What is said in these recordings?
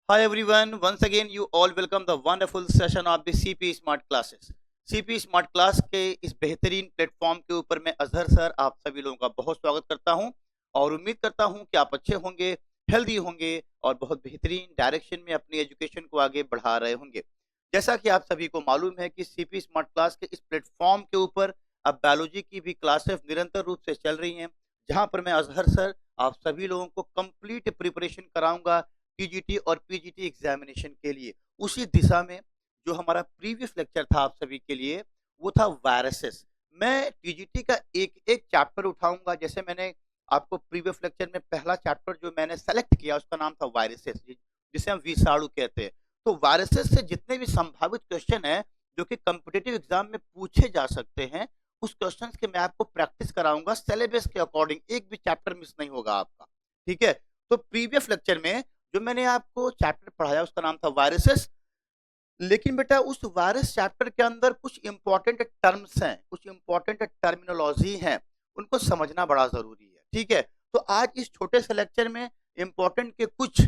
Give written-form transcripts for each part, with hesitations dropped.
Hi everyone, once again you all welcome the wonderful session of the CP Smart Classes. CP Smart Class के इस बेहतरीन platform के ऊपर मैं Azhar sir आप सभी लोगों का बहुत स्वागत करता हूं और उम्मीद करता हूं कि आप अच्छे होंगे, हेल्दी होंगे और बहुत बेहतरीन डायरेक्शन में अपनी एजुकेशन को आगे बढ़ा रहे होंगे। जैसा कि आप सभी को मालूम है कि सीपी स्मार्ट क्लास के इस प्लेटफॉर्म के ऊपर अब बायोलॉजी की भी क्लासेस निरंतर रूप से चल रही हैं, जहां पर मैं अजहर सर आप सभी लोगों को कंप्लीट प्रिपरेशन कराऊंगा टीजीटी और पीजीटी एग्जामिनेशन के लिए। उसी दिशा में जो हमारा प्रीवियस लेक्चर था आप सभी के लिए वो था वायरसेस। मैं टीजीटी का एक एक चैप्टर उठाऊंगा। जैसे मैंने आपको प्रीवियस लेक्चर में पहला चैप्टर जो मैंने सेलेक्ट किया उसका नाम था वायरसेस, जिसे हम विषाणु कहते हैं। तो वायरसेस से जितने भी संभावित क्वेश्चन है जो कि कॉम्पिटिटिव एग्जाम में पूछे जा सकते हैं, उस क्वेश्चन के मैं आपको प्रैक्टिस कराऊंगा सिलेबस के अकॉर्डिंग। एक भी चैप्टर मिस नहीं होगा आपका, ठीक है। तो प्रीवियस लेक्चर में जो मैंने आपको चैप्टर पढ़ाया उसका नाम था वायरसेस। लेकिन बेटा उस वायरस चैप्टर के अंदर कुछ इंपॉर्टेंट टर्म्स हैं, कुछ इंपॉर्टेंट टर्मिनोलॉजी हैं, उनको समझना बड़ा जरूरी है, ठीक है। तो आज इस छोटे से लेक्चर में इंपॉर्टेंट के कुछ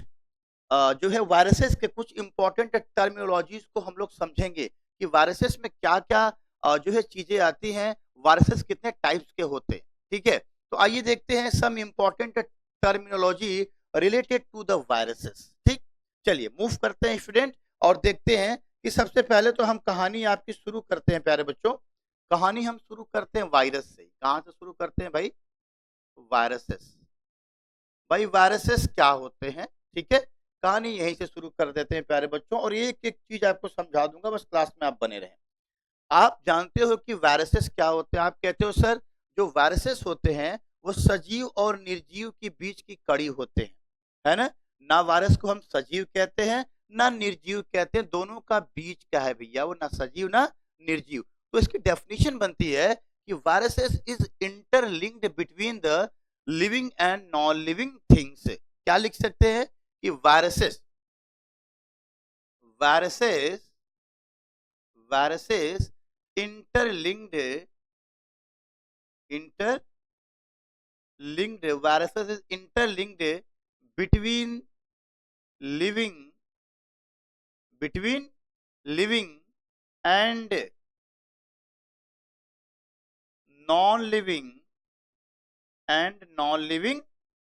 जो है वायरसेस के कुछ इंपॉर्टेंट टर्मिनोलॉजीज को हम लोग समझेंगे कि वायरसेस में क्या क्या जो है चीजें आती हैं, वायरसेस कितने टाइप्स के होते हैं, ठीक है। तो आइए देखते हैं some important terminology related to the viruses. ठीक, चलिए मूव करते हैं स्टूडेंट और देखते हैं कि सबसे पहले तो हम कहानी आपकी शुरू करते हैं प्यारे बच्चों। कहानी हम शुरू करते हैं वायरस से। कहां से शुरू करते हैं भाई? वायरसेस। भाई वायरसेस क्या होते हैं, ठीक है। कहानी यहीं से शुरू कर देते हैं प्यारे बच्चों और एक एक चीज आपको समझा दूंगा, बस क्लास में आप बने रहें। आप जानते हो कि वायरसेस क्या होते हैं? आप कहते हो सर जो वायरसेस होते हैं वो सजीव और निर्जीव के बीच की कड़ी होते हैं, है ना। ना वायरस को हम सजीव कहते हैं ना निर्जीव कहते हैं, दोनों का बीच क्या है भैया, वो ना सजीव ना निर्जीव। तो इसकी डेफिनेशन बनती है कि viruses is interlinked between the living and non living things. क्या लिख सकते हैं कि viruses viruses viruses interlinked interlinked viruses is interlinked between living between living and non-living non-living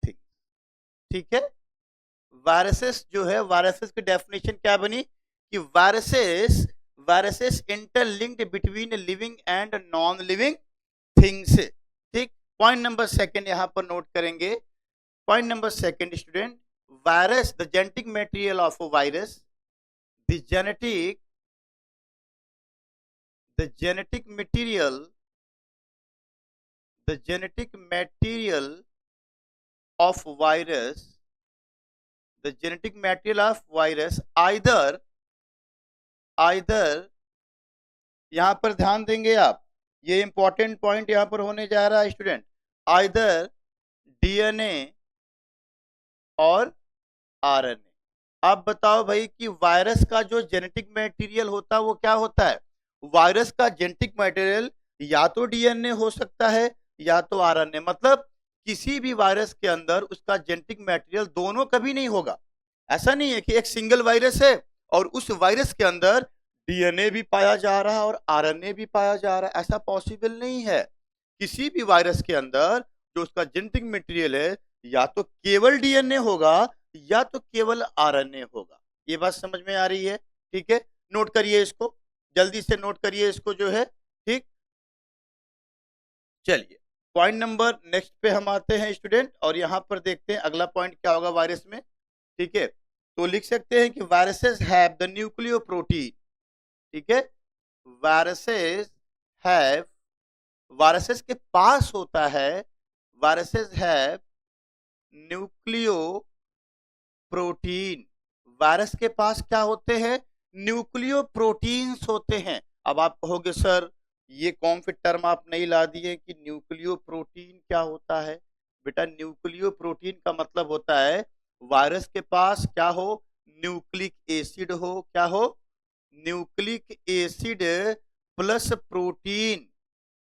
things, ठीक है। वायरसेस जो है, वायरसेस की डेफिनेशन क्या बनी कि viruses viruses interlinked between living and non living things. ठीक, पॉइंट नंबर सेकंड यहां पर नोट करेंगे। Point number second student, virus the genetic material of a virus, the genetic material the genetic material of virus the genetic material of virus either यहां पर ध्यान देंगे आप, ये इंपॉर्टेंट पॉइंट यहां पर होने जा रहा है स्टूडेंट। आइदर डीएनए और आरएनए। अब बताओ भाई कि वायरस का जो जेनेटिक मटेरियल होता है वो क्या होता है? वायरस का जेनेटिक मटेरियल या तो डीएनए हो सकता है या तो आरएनए। मतलब किसी भी वायरस के अंदर उसका जेनेटिक मटेरियल दोनों कभी नहीं होगा। ऐसा नहीं है कि एक सिंगल वायरस है और उस वायरस के अंदर डीएनए भी पाया जा रहा है और आरएनए भी पाया जा रहा है, ऐसा पॉसिबल नहीं है। किसी भी वायरस के अंदर जो उसका जेनेटिक मटेरियल है या तो केवल डीएनए होगा या तो केवल आरएनए होगा। ये बात समझ में आ रही है? ठीक है, नोट करिए इसको, जल्दी से नोट करिए इसको जो है, ठीक। चलिए पॉइंट नंबर नेक्स्ट पे हम आते हैं स्टूडेंट और यहां पर देखते हैं अगला पॉइंट क्या होगा वायरस में, ठीक है। तो लिख सकते हैं कि viruses have the nucleo protein, ठीक है। वायरसेस हैव, वायरसेस के पास होता है, viruses have nucleo protein. Virus के पास क्या होते हैं? न्यूक्लियो प्रोटीन्स होते हैं। अब आप कहोगे सर ये कौन सी टर्म आप नहीं ला दिए कि न्यूक्लियो प्रोटीन क्या होता है? बेटा न्यूक्लियो प्रोटीन का मतलब होता है वायरस के पास क्या हो? न्यूक्लिक एसिड हो। क्या हो? Nucleic acid plus protein.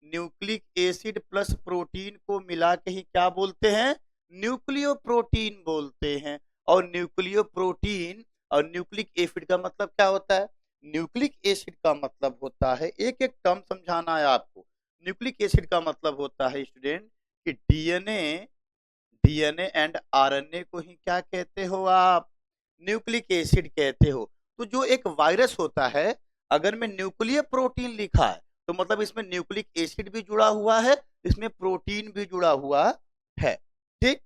Nucleic acid plus protein को मिला के ही क्या बोलते हैं? न्यूक्लियो प्रोटीन बोलते हैं। और न्यूक्लियो प्रोटीन और न्यूक्लिक एसिड का मतलब क्या होता है? न्यूक्लिक एसिड का मतलब होता है, एक एक टर्म समझाना है आपको। न्यूक्लिक एसिड का मतलब होता है स्टूडेंट कि डीएनए डीएनए एंड आरएनए को ही क्या कहते हो आप? न्यूक्लिक एसिड कहते हो। तो जो एक वायरस होता है, अगर में न्यूक्लियर प्रोटीन लिखा है तो मतलब इसमें न्यूक्लिक एसिड भी जुड़ा हुआ है, इसमें प्रोटीन भी जुड़ा हुआ है। ठीक,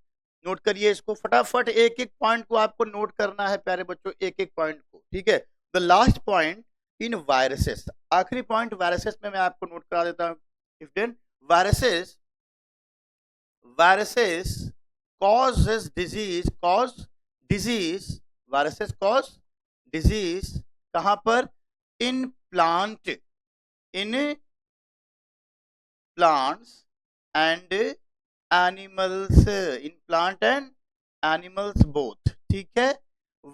नोट करिए इसको फटाफट, एक एक पॉइंट को आपको नोट करना है प्यारे बच्चों, एक एक पॉइंट को। ठीक है, the last point in viruses, आखिरी पॉइंट वायरसेस में मैं आपको नोट करा देता हूं student. Viruses viruses causes disease, viruses cause disease कहां पर? in plants and animals, in plant and animals both। ठीक है,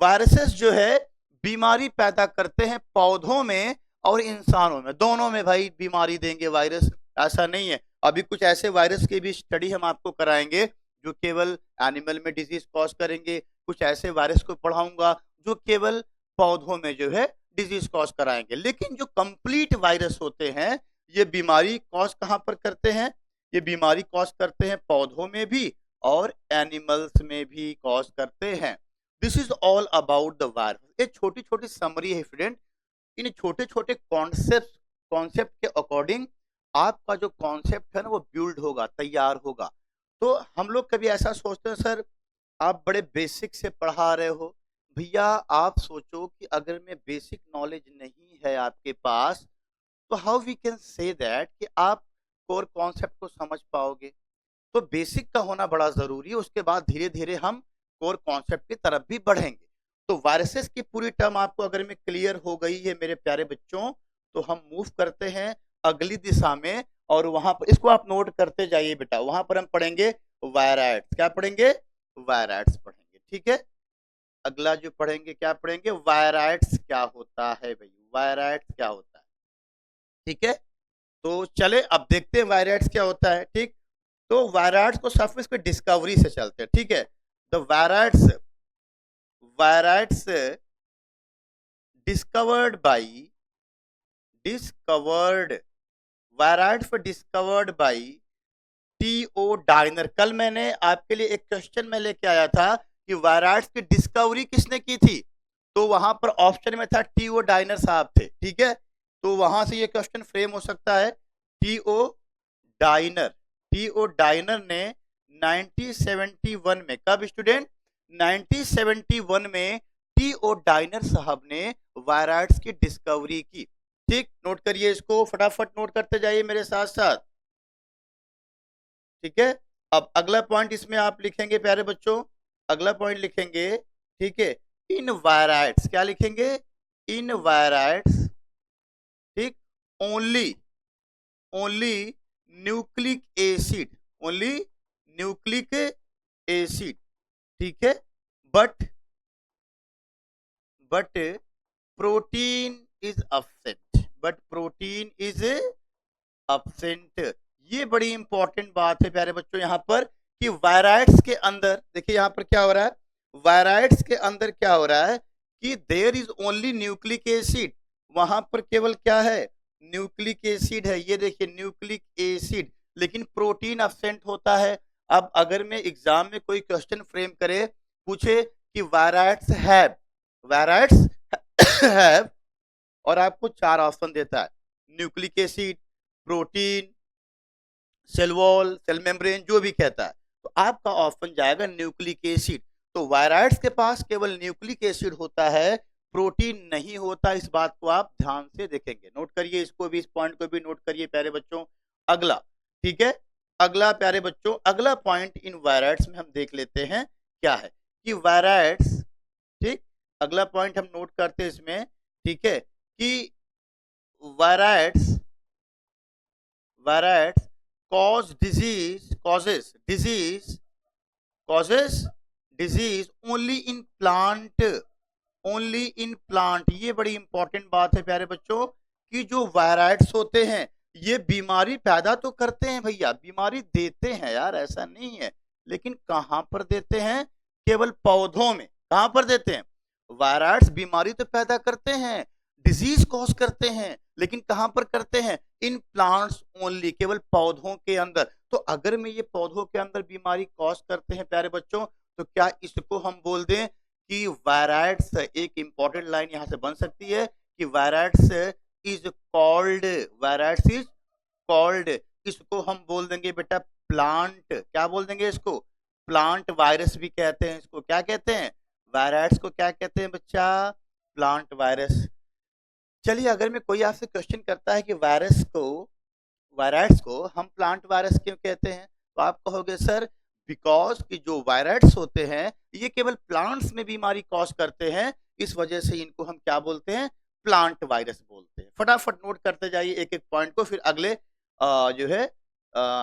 वायरसेस जो है बीमारी पैदा करते हैं पौधों में और इंसानों में, दोनों में भाई बीमारी देंगे वायरस, ऐसा नहीं है। अभी कुछ ऐसे वायरस की भी स्टडी हम आपको कराएंगे जो केवल एनिमल में डिजीज कॉज करेंगे, कुछ ऐसे वायरस को पढ़ाऊंगा जो केवल पौधों में जो है डिजीज कॉज कराएंगे। लेकिन जो कंप्लीट वायरस होते हैं ये बीमारी कॉज कहां पर करते हैं? ये बीमारी कॉज करते हैं पौधों में भी और एनिमल्स में भी कॉज करते हैं। This is all about the virus. ये छोटी छोटी समरी है स्टूडेंट। इन छोटे छोटे कॉन्सेप्ट के अकॉर्डिंग आपका जो कॉन्सेप्ट है ना वो बिल्ड होगा, तैयार होगा। तो हम लोग कभी ऐसा सोचते हैं सर आप बड़े बेसिक से पढ़ा रहे हो। भैया आप सोचो कि अगर मैं बेसिक नॉलेज नहीं है आपके पास तो how we can say that कि आप कोर कॉन्सेप्ट को समझ पाओगे? तो बेसिक का होना बड़ा जरूरी है, उसके बाद धीरे धीरे हम कोर कॉन्सेप्ट की तरफ भी बढ़ेंगे। तो वायरसेस की पूरी टर्म आपको अगर में क्लियर हो गई है मेरे प्यारे बच्चों, तो हम मूव करते हैं अगली दिशा में, और वहां पर इसको आप नोट करते जाइए बेटा। वहां पर हम पढ़ेंगे वायराइड्स। क्या पढ़ेंगे? वायराइड्स पढ़ेंगे। ठीक है, अगला जो पढ़ेंगे क्या पढ़ेंगे? वायराइड्स क्या होता है भाई, वायराइड्स क्या होता है। ठीक है, तो चले अब देखते हैं वायराइड्स क्या होता है। ठीक, तो वायराइड्स को सरफेस पे डिस्कवरी से चलते हैं। ठीक है, the viroids discovered by T O. Diener. कल मैंने आपके लिए एक क्वेश्चन में लेके आया था कि वायराइड्स की डिस्कवरी किसने की थी, तो वहां पर ऑप्शन में था टी.ओ. डाइनर साहब थे। ठीक है, तो वहां से ये क्वेश्चन फ्रेम हो सकता है। टी.ओ. डाइनर ने 1971 में, कब स्टूडेंट? 1971 में टी.ओ. डाइनर साहब ने वायराइड्स की डिस्कवरी की। ठीक, नोट करिए इसको, फटाफट नोट करते जाइए मेरे साथ साथ। ठीक है, अब अगला पॉइंट इसमें आप लिखेंगे प्यारे बच्चों, अगला पॉइंट लिखेंगे। ठीक है, इन वायराइड्स, क्या लिखेंगे? इन वायराइड्स। ठीक, ओनली न्यूक्लिक एसिड। ठीक है, बट प्रोटीन इज absent। ये बड़ी इंपॉर्टेंट बात है प्यारे बच्चों यहाँ पर कि वायराइड्स के अंदर देखिए यहाँ पर क्या हो रहा है, वायराइड्स के अंदर क्या हो रहा है कि there is only nucleic acid. वहां पर केवल क्या है? न्यूक्लिक एसिड है। ये देखिए न्यूक्लिक एसिड, लेकिन प्रोटीन अब्सेंट होता है। अब अगर मैं एग्जाम में कोई क्वेश्चन फ्रेम करे, पूछे कि वायराइड्स हैव और आपको 4 ऑप्शन देता है, nucleic acid, protein, cell wall, cell membrane, जो भी कहता है, तो आपका ऑप्शन जाएगा न्यूक्लिक एसिड। तो वायराइड्स के पास केवल न्यूक्लिक एसिड होता है, प्रोटीन नहीं होता। इस बात को आप ध्यान से देखेंगे, नोट करिए इसको भी, इस पॉइंट को भी नोट करिए प्यारे बच्चों। अगला, ठीक है, अगला प्यारे बच्चों, अगला पॉइंट इन वायराइड्स में हम देख लेते हैं क्या है कि वायराइड्स, ठीक, अगला पॉइंट हम नोट करते हैं इसमें। ठीक है, कि viroids causes disease only in plant। ये बड़ी इंपॉर्टेंट बात है प्यारे बच्चों कि जो वायराइड्स होते हैं ये बीमारी पैदा तो करते हैं भैया, बीमारी देते हैं यार, ऐसा नहीं है, लेकिन कहां पर देते हैं? केवल पौधों में। कहां पर देते हैं? वायरस बीमारी तो पैदा करते हैं, डिजीज कॉज करते हैं, लेकिन कहां पर करते हैं? इन प्लांट्स ओनली, केवल पौधों के अंदर। तो अगर मैं ये पौधों के अंदर बीमारी कॉज करते हैं प्यारे बच्चों, तो क्या इसको हम बोल दें कि वायरस? एक इंपॉर्टेंट लाइन यहां से बन सकती है कि virus is called, virus is called, इसको हम बोल देंगे बेटा प्लांट, क्या बोल देंगे इसको? प्लांट वायरस भी कहते हैं इसको। क्या कहते हैं? वायरस को क्या कहते हैं बच्चा? Plant virus. चलिए, अगर मैं कोई आपसे क्वेश्चन करता है कि वायरस को हम प्लांट वायरस क्यों कहते हैं, तो आप कहोगे सर बिकॉज कि जो वायरस होते हैं ये केवल प्लांट्स में बीमारी कॉज करते हैं, इस वजह से इनको हम क्या बोलते हैं? प्लांट वायरस बोलते हैं। फटाफट नोट करते जाइए एक एक पॉइंट को, फिर अगले जो है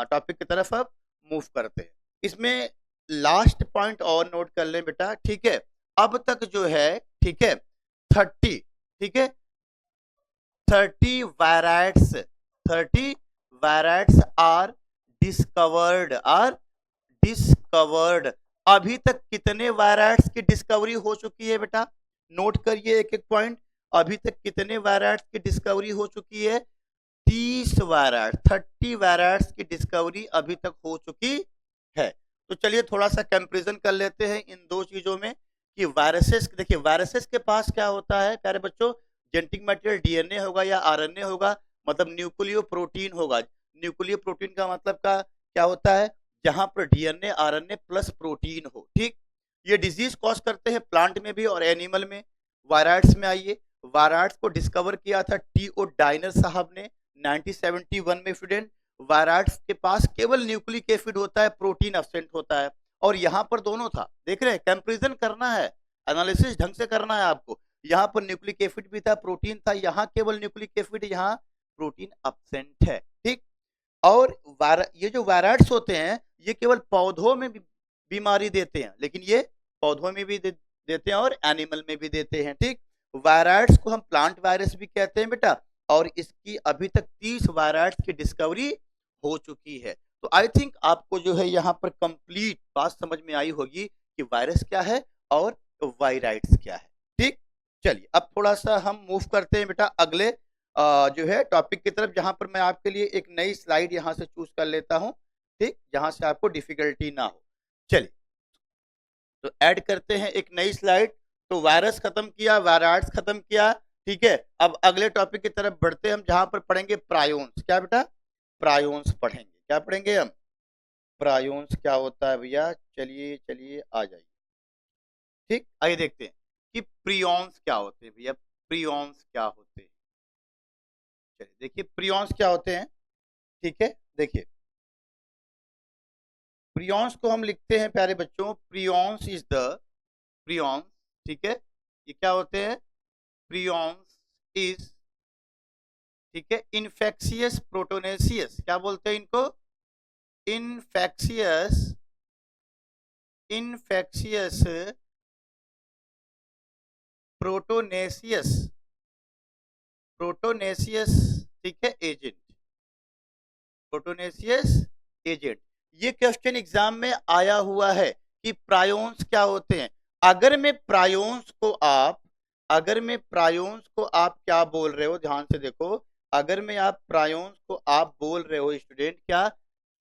टॉपिक की तरफ अब मूव करते हैं। इसमें लास्ट पॉइंट और नोट कर लें बेटा, ठीक है? अब तक जो है, ठीक है, 30, ठीक है, 30 वायरस, 30 वायरस आर डिस्कवर्ड। अभी तक कितने वायरस की डिस्कवरी हो चुकी है बेटा? नोट करिए एक एक पॉइंट। अभी तक कितने वायरस की डिस्कवरी हो चुकी है? 30 वायरस, 30 वायरस की डिस्कवरी अभी तक हो चुकी है। तो चलिए थोड़ा सा कंपैरिजन कर लेते हैं इन दो चीजों में कि वायरसेस, देखिए वायरसेस के पास क्या होता है प्यारे बच्चों? जेनेटिक मटेरियल डीएनए होगा या आरएनए होगा, मतलब न्यूक्लियो प्रोटीन होगा। न्यूक्लियो प्रोटीन का मतलब का क्या होता है? जहां पर डीएनए आरएनए प्लस प्रोटीन हो, ठीक। ये डिजीज कॉज करते हैं प्लांट में भी और एनिमल में। वायरस में आइए, वायरस को डिस्कवर किया था टी.ओ. डाइनर साहब ने 1971 में। स्टूडेंट, वायरस के पास केवल न्यूक्लिक एसिड होता है, प्रोटीन एब्सेंट होता है, और यहाँ पर दोनों था। देख रहे हैं, कंपैरिजन करना है, एनालिसिस ढंग से करना है आपको। यहाँ पर न्यूक्लिक एसिड भी था, प्रोटीन था, यहाँ केवल न्यूक्लिक एसिड, यहाँ प्रोटीन एब्सेंट है, ठीक। और ये जो वायरस होते हैं ये केवल पौधों में बीमारी देते हैं, लेकिन ये पौधों में भी देते हैं और एनिमल में भी देते हैं, ठीक। वायरस को हम प्लांट वायरस भी कहते हैं बेटा, और इसकी अभी तक 30 वायरस की डिस्कवरी हो चुकी है। तो आई थिंक आपको जो है यहाँ पर कंप्लीट बात समझ में आई होगी कि वायरस क्या है और वायराइड्स क्या है, ठीक। चलिए अब थोड़ा सा हम मूव करते हैं बेटा अगले जो है टॉपिक की तरफ, जहां पर मैं आपके लिए एक नई स्लाइड यहां से चूज कर लेता हूं, ठीक, जहां से आपको डिफिकल्टी ना हो। चलिए तो ऐड करते हैं एक नई स्लाइड। तो वायरस खत्म किया, वायरस खत्म किया, ठीक है। अब अगले टॉपिक की तरफ बढ़ते हैं हम, जहां पर पढ़ेंगे प्रायोन्स। क्या बेटा? प्रायोन्स पढ़ेंगे। क्या पढ़ेंगे हम? प्रायोन्स क्या होता है भैया? चलिए चलिए आ जाइए, ठीक। आइए देखते हैं कि प्रियॉन्स क्या होते हैं भैया। प्रियॉन्स क्या होते हैं? चलिए देखिए प्रियॉन्स क्या होते हैं, ठीक है। देखिए प्रियॉन्स को हम लिखते हैं प्यारे बच्चों, प्रियॉन्स इज द प्रियॉन्स, ठीक है। ये क्या होते हैं? प्रियॉन्स इज, ठीक है, इन्फेक्शियस प्रोटोनेसियस। क्या बोलते हैं इनको? इन्फेक्शियस, इन्फेक्शियस प्रोटोनेसियस, प्रोटोनेसियस, ठीक है, एजेंट, प्रोटोनेसियस एजेंट। ये क्वेश्चन एग्जाम में आया हुआ है कि प्रायोन्स क्या होते हैं। अगर मैं प्रायोन्स को आप, अगर मैं प्रायोन्स को आप क्या बोल रहे हो, ध्यान से देखो, अगर मैं आप प्रायोन्स को आप बोल रहे हो स्टूडेंट, क्या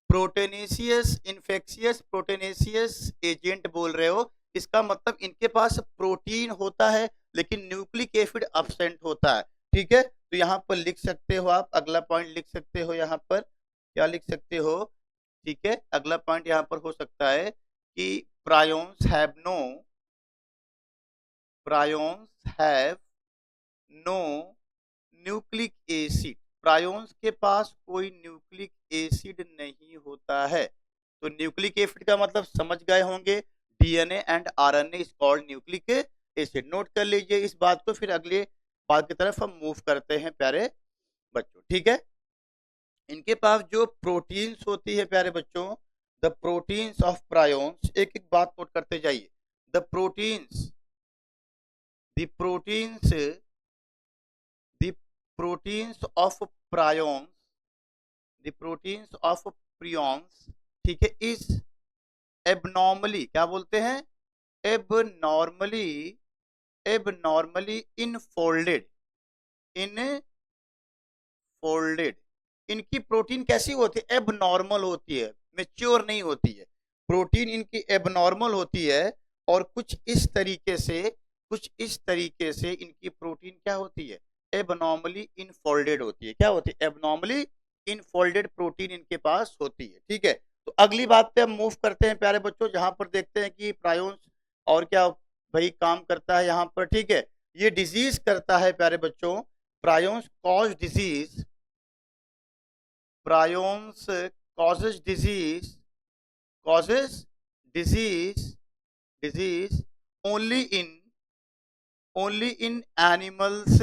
प्रोटेनेशियस, इन्फेक्शियस प्रोटेनेशियस एजेंट बोल रहे हो, इसका मतलब इनके पास प्रोटीन होता है लेकिन न्यूक्लिक एसिड एब्सेंट होता है, ठीक है। तो यहाँ पर लिख सकते हो आप, अगला पॉइंट लिख सकते हो यहाँ पर, क्या लिख सकते हो, ठीक है। अगला पॉइंट यहाँ पर हो सकता है कि prions have no, prions have no nucleic acid, prions के पास कोई न्यूक्लिक एसिड नहीं होता है। तो न्यूक्लिक एसिड का मतलब समझ गए होंगे, DNA and RNA is called nucleic acid. Note कर लीजिए इस बात को, फिर अगले बात की तरफ हम मूव करते हैं प्यारे बच्चों, ठीक है। इनके पास जो प्रोटीन्स होती है प्यारे बच्चों, द प्रोटीन्स ऑफ प्रायोन्स, एक एक बात नोट करते जाइए। The proteins, the proteins, the proteins of prions, the proteins of prions, ठीक है, इज एबनॉर्मली, क्या बोलते हैं? एबनॉर्मली एबनॉर्मली इनफोल्डेड, इनकी प्रोटीन कैसी होती है? एबनॉर्मल होती है, मेच्योर नहीं होती है। प्रोटीन इनकी एबनॉर्मल होती है और कुछ इस तरीके से इनकी प्रोटीन क्या होती है? एबनॉर्मली इनफोल्डेड होती है। क्या होती है? एबनॉर्मली इनफोल्डेड प्रोटीन इनके पास होती है। ठीक है, तो अगली बात पे हम मूव करते हैं प्यारे बच्चों, जहां पर देखते हैं कि प्रायोन्स और क्या भाई काम करता है यहाँ पर। ठीक है, ये डिजीज करता है प्यारे बच्चों, prions cause disease, prions causes disease only in animals।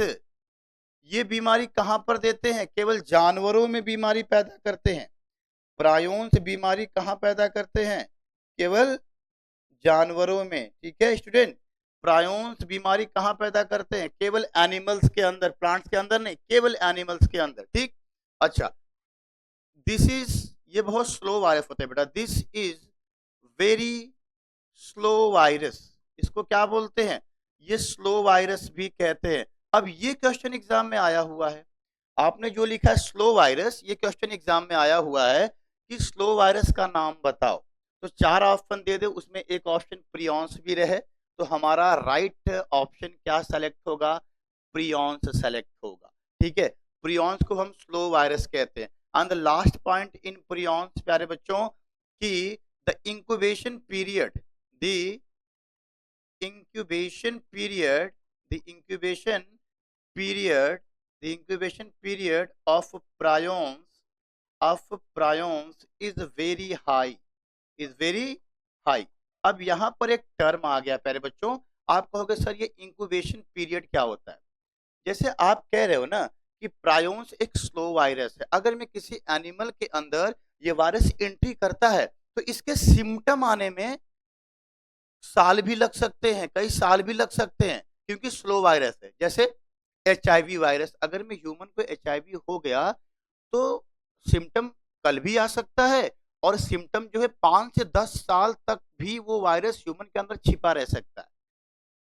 ये बीमारी कहां पर देते हैं? केवल जानवरों में बीमारी पैदा करते हैं। प्रायोन्स बीमारी कहां पैदा करते हैं? केवल जानवरों में। ठीक है स्टूडेंट, प्रायोन्स बीमारी कहां पैदा करते हैं? केवल एनिमल्स के अंदर, प्लांट्स के अंदर नहीं, केवल एनिमल्स के अंदर। ठीक, अच्छा, दिस इज, ये बहुत स्लो वायरस होता है बेटा, this is very slow virus. इसको क्या बोलते हैं? ये स्लो वायरस भी कहते हैं। अब ये क्वेश्चन एग्जाम में आया हुआ है, आपने जो लिखा है स्लो वायरस, ये क्वेश्चन एग्जाम में आया हुआ है कि स्लो वायरस का नाम बताओ। तो 4 ऑप्शन दे दे, उसमें एक ऑप्शन प्रियॉन्स भी रहे, तो हमारा राइट ऑप्शन क्या सेलेक्ट होगा? प्रियॉन्स सेलेक्ट होगा। ठीक है, प्रियॉन्स को हम स्लो वायरस कहते हैं। And the last point in prions प्यारे बच्चों कि the incubation period of prions is very high। अब यहां पर एक टर्म आ गया प्यारे बच्चों, आप कहोगे सर ये इंक्यूबेशन पीरियड क्या होता है? जैसे आप कह रहे हो ना कि प्रायोन्स एक स्लो वायरस है, अगर मैं किसी एनिमल के अंदर ये वायरस एंट्री करता है तो इसके सिम्टम आने में साल भी लग सकते हैं, कई साल भी लग सकते हैं, क्योंकि स्लो वायरस है। जैसे HIV वायरस, अगर मैं ह्यूमन को HIV हो गया तो सिम्टम कल भी आ सकता है, और सिम्टम जो है 5 से 10 साल तक भी वो वायरस ह्यूमन के अंदर छिपा रह सकता है।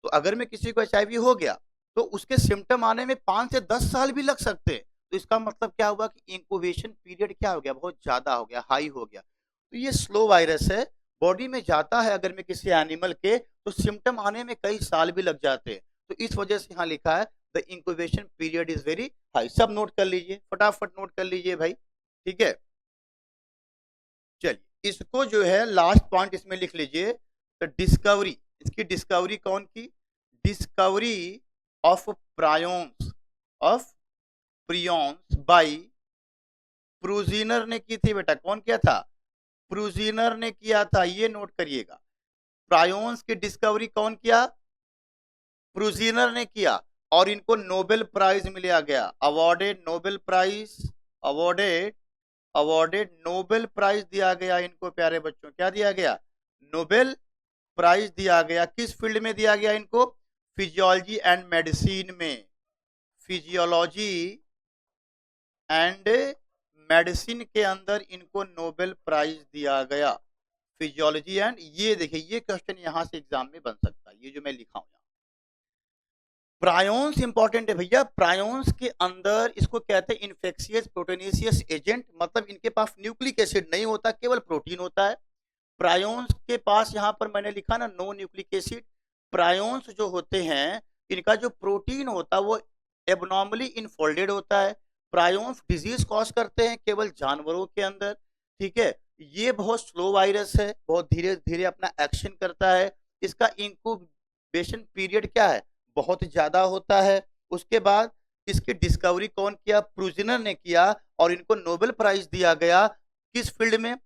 तो अगर मैं किसी को HIV हो गया तो उसके सिम्टम आने में 5 से 10 साल भी लग सकते हैं। तो इसका मतलब क्या हुआ कि इंक्यूबेशन पीरियड क्या हो गया? बहुत ज्यादा हो गया, हाई हो गया। तो ये स्लो वायरस है, बॉडी में जाता है अगर मैं किसी एनिमल के, तो सिम्टम आने में कई साल भी लग जाते हैं। तो इस वजह से यहाँ लिखा है the incubation period is very high. सब नोट कर लीजिए, फटाफट नोट कर लीजिए भाई। ठीक है, चलिए इसको जो है लास्ट पॉइंट इसमें लिख लीजिए। तो डिस्कवरी, इसकी डिस्कवरी कौन की? डिस्कवरी ऑफ प्रियॉन्स बाय प्रूजिनर ने की थी बेटा। कौन किया था? प्रूजिनर ने किया था, ये नोट करिएगा। प्रायोन्स की डिस्कवरी कौन किया? प्रूजिनर ने किया, और इनको नोबेल प्राइज मिला गया, awarded Nobel prize, awarded Nobel prize दिया गया इनको प्यारे बच्चों। क्या दिया गया? नोबेल प्राइज दिया गया। किस फील्ड में दिया गया इनको? फिजियोलॉजी एंड मेडिसिन में, फिजियोलॉजी एंड मेडिसिन के अंदर इनको नोबेल प्राइज दिया गया, फिजियोलॉजी एंड। ये देखिए, ये क्वेश्चन यहां से एग्जाम में बन सकता है, ये जो मैं लिखा हूं। प्रायोन्स इंपॉर्टेंट है भैया, प्रायोन्स के अंदर इसको कहते हैं इन्फेक्शियस प्रोटीनेशियस एजेंट, मतलब इनके पास न्यूक्लिक एसिड नहीं होता, केवल प्रोटीन होता है। प्रायोन्स के पास यहां पर मैंने लिखा ना नो न्यूक्लिक एसिड। प्रायोन्स जो होते हैं इनका जो प्रोटीन होता है वो एबनॉर्मली इनफोल्डेड होता है। प्रायोन्स डिजीज कॉज करते हैं केवल जानवरों के अंदर। ठीक है, ये बहुत स्लो वायरस है, बहुत धीरे धीरे अपना एक्शन करता है। इसका इंक्यूबेशन पीरियड क्या है? बहुत ज्यादा होता है। उसके बाद इसकी डिस्कवरी कौन किया? प्रूजिनर ने किया, और इनको नोबेल प्राइज दिया गया। किस फील्ड में?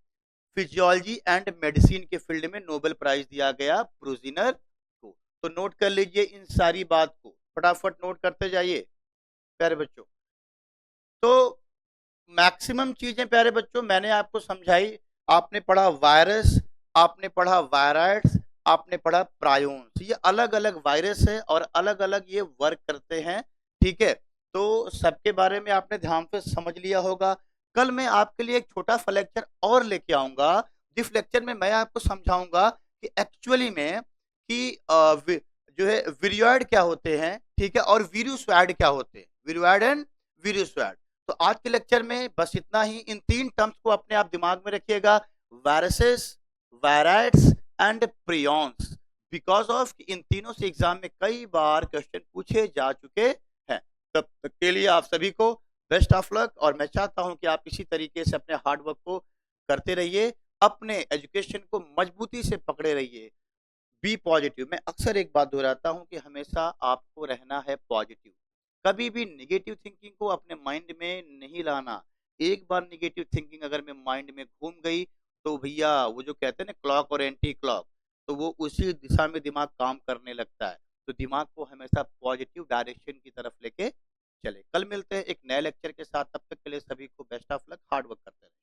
फिजियोलॉजी एंड मेडिसिन के फील्ड में नोबेल प्राइज दिया गया प्रूजिनर को। तो नोट कर लीजिए इन सारी बात को, फटाफट नोट करते जाइए प्यारे बच्चों। तो मैक्सिमम चीजें प्यारे बच्चों मैंने आपको समझाई। आपने पढ़ा वायरस, आपने पढ़ा वायराइड्स, आपने पढ़ा प्रायोन्स। ये अलग अलग वायरस है और अलग अलग ये वर्क करते हैं। ठीक है, तो सबके बारे में आपने ध्यान से समझ लिया होगा। कल मैं आपके लिए एक छोटा सा लेक्चर और लेके आऊंगा, जिस लेक्चर में मैं आपको समझाऊंगा कि एक्चुअली में कि जो है विरियोइड क्या होते हैं, ठीक है, और वीरियोसॉइड क्या होते हैं, विरियोइड एंड वीरियोसॉइड। तो आज के लेक्चर में बस इतना ही। इन तीन टर्म्स को अपने आप दिमाग में रखिएगा, viruses, viroids and prions, because of इन तीनों से एग्जाम में कई बार क्वेश्चन पूछे जा चुके हैं। तब तक के लिए आप सभी को बेस्ट ऑफ लक, और मैं चाहता हूं कि आप इसी तरीके से अपने हार्डवर्क को करते रहिए, अपने एजुकेशन को मजबूती से पकड़े रहिए। Be positive. मैं अक्सर एक बात दोहराता हूं कि हमेशा आपको रहना है पॉजिटिव, कभी भी नेगेटिव थिंकिंग को अपने माइंड में नहीं लाना। एक बार नेगेटिव थिंकिंग अगर मैं माइंड में घूम गई तो भैया वो जो कहते हैं ना क्लॉक और एंटी क्लॉक, तो वो उसी दिशा में दिमाग काम करने लगता है। तो दिमाग को हमेशा पॉजिटिव डायरेक्शन की तरफ लेके चले। कल मिलते हैं एक नए लेक्चर के साथ, तब तक के लिए सभी को best of luck, hard work करते रहे।